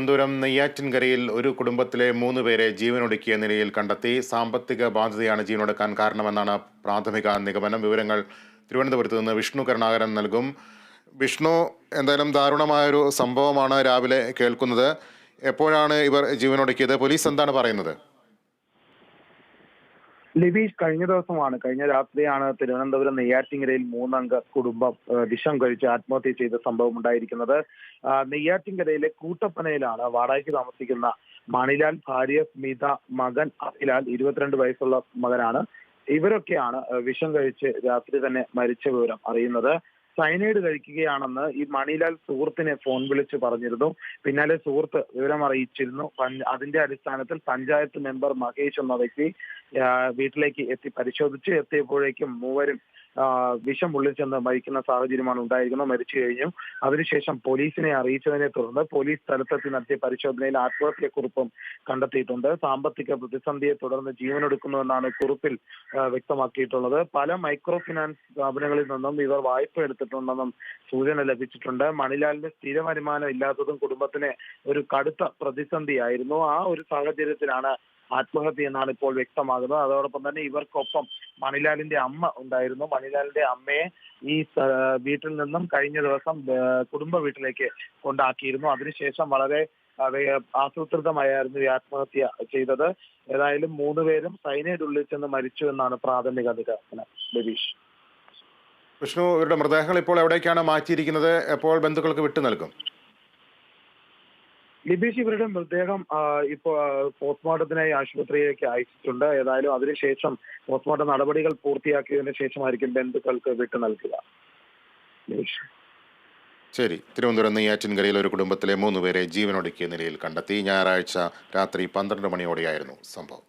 തിരുവനന്തപുരം നെയ്യാറ്റിൻകരയിൽ ഒരു കുടുംബത്തിലെ 3 പേരെ ജീവനൊടുക്കിയ നിലയിൽ കണ്ടെത്തി. സാമ്പത്തിക ബാധ്യതയാണ് ജീവനൊടുക്കാൻ കാരണമെന്നാണ് പ്രാഥമിക നിഗമനം. വിവരങ്ങൾ തിരുവനന്തപുരത്ത് നിന്ന് വിഷ്ണു കരുണാകരൻ നൽകും. വിഷ്ണു, എന്തായാലും ദാരുണമായൊരു സംഭവമാണ് രാവിലെ കേൾക്കുന്നത്. എപ്പോഴാണ് ഇവർ ജീവനൊടുക്കിയത്? പോലീസ് എന്താണ് പറയുന്നത്? ലിബീഷ്, കഴിഞ്ഞ രാത്രിയാണ് തിരുവനന്തപുരം നെയ്യാറ്റിൻകരയിൽ 3 അംഗ കുടുംബം വിഷം കഴിച്ച് ആത്മഹത്യ ചെയ്ത സംഭവം ഉണ്ടായിരിക്കുന്നത്. നെയ്യാറ്റിൻകരയിലെ കൂട്ടപ്പനയിലാണ് വാടകയ്ക്ക് താമസിക്കുന്ന മണിലാൽ, ഭാര്യ സ്മിത, മകൻ അഖിലാൽ, 22 വയസ്സുള്ള മകനാണ്. ഇവരൊക്കെയാണ് വിഷം കഴിച്ച് രാത്രി തന്നെ മരിച്ച വിവരം അറിയുന്നത്. സയനൈഡ് കഴിക്കുകയാണെന്ന് ഈ മണിലാൽ സുഹൃത്തിനെ ഫോൺ വിളിച്ച് പറഞ്ഞിരുന്നു. പിന്നാലെ സുഹൃത്ത് വിവരം അറിയിച്ചിരുന്നു. അതിന്റെ അടിസ്ഥാനത്തിൽ പഞ്ചായത്ത് മെമ്പർ മഹേഷ് എന്ന വ്യക്തി വീട്ടിലേക്ക് എത്തിയപ്പോഴേക്കും മൂവരും വിഷം ഉള്ളിച്ചെന്ന് മരിക്കുന്ന സാഹചര്യമാണ് ഉണ്ടായിരിക്കുന്നത്. മരിച്ചു കഴിഞ്ഞു. അതിനുശേഷം പോലീസിനെ അറിയിച്ചതിനെ തുടർന്ന് പോലീസ് സ്ഥലത്തെത്തി നടത്തിയ പരിശോധനയിൽ ആത്മഹത്യക്കുറിപ്പും കണ്ടെത്തിയിട്ടുണ്ട്. സാമ്പത്തിക പ്രതിസന്ധിയെ തുടർന്ന് ജീവനെടുക്കുന്നുവെന്നാണ് കുറിപ്പിൽ വ്യക്തമാക്കിയിട്ടുള്ളത്. പല മൈക്രോ ഫിനാൻസ് സ്ഥാപനങ്ങളിൽ നിന്നും ഇവർ വായ്പ എടുത്തിട്ടുണ്ടെന്നും സൂചന ലഭിച്ചിട്ടുണ്ട്. മണിലാലിന് സ്ഥിര വരുമാനം ഇല്ലാത്തതും കുടുംബത്തിന് ഒരു കടുത്ത പ്രതിസന്ധിയായിരുന്നു. ആ ഒരു സാഹചര്യത്തിലാണ് ആത്മഹത്യ എന്നാണ് ഇപ്പോൾ വ്യക്തമാകുന്നത്. അതോടൊപ്പം തന്നെ ഇവർക്കൊപ്പം മണിലാലിന്റെ അമ്മ ഉണ്ടായിരുന്നു. മണിലാലിന്റെ അമ്മയെ ഈ വീട്ടിൽ നിന്നും കഴിഞ്ഞ ദിവസം കുടുംബ വീട്ടിലേക്ക് കൊണ്ടാക്കിയിരുന്നു. അതിനുശേഷം വളരെ ആസൂത്രിതമായിരുന്നു ഈ ആത്മഹത്യ ചെയ്തത്. ഏതായാലും 3 പേരും സൈനൈഡ് ഉള്ളിച്ചെന്ന് മരിച്ചു എന്നാണ് പ്രാഥമിക നിഗമനം. ലതീഷ്, വിഷ്ണു, ഇവരുടെ മൃതദേഹങ്ങൾ ഇപ്പോൾ എവിടേക്കാണ് മാറ്റിയിരിക്കുന്നത്? എപ്പോൾ ബന്ധുക്കൾക്ക് വിട്ടു നൽകും? ലിബീഷ്, ഇവരുടെ മൃതദേഹം ഇപ്പോൾ പോസ്റ്റ്മോർട്ടത്തിനായി ആശുപത്രിയിലേക്ക് അയച്ചിട്ടുണ്ട്. ഏതായാലും അതിനുശേഷം പോസ്റ്റ്മോർട്ടം നടപടികൾ പൂർത്തിയാക്കിയതിനു ശേഷമായിരിക്കും ബന്ധുക്കൾക്ക് വിട്ടു നൽകുക. ശരി. തിരുവനന്തപുരം നെയ്യാറ്റിൻകരയിൽ ഒരു കുടുംബത്തിലെ 3 പേരെ ജീവനൊടുക്കിയ നിലയിൽ കണ്ടെത്തി. ഞായറാഴ്ച രാത്രി 12 മണിയോടെയായിരുന്നു സംഭവം.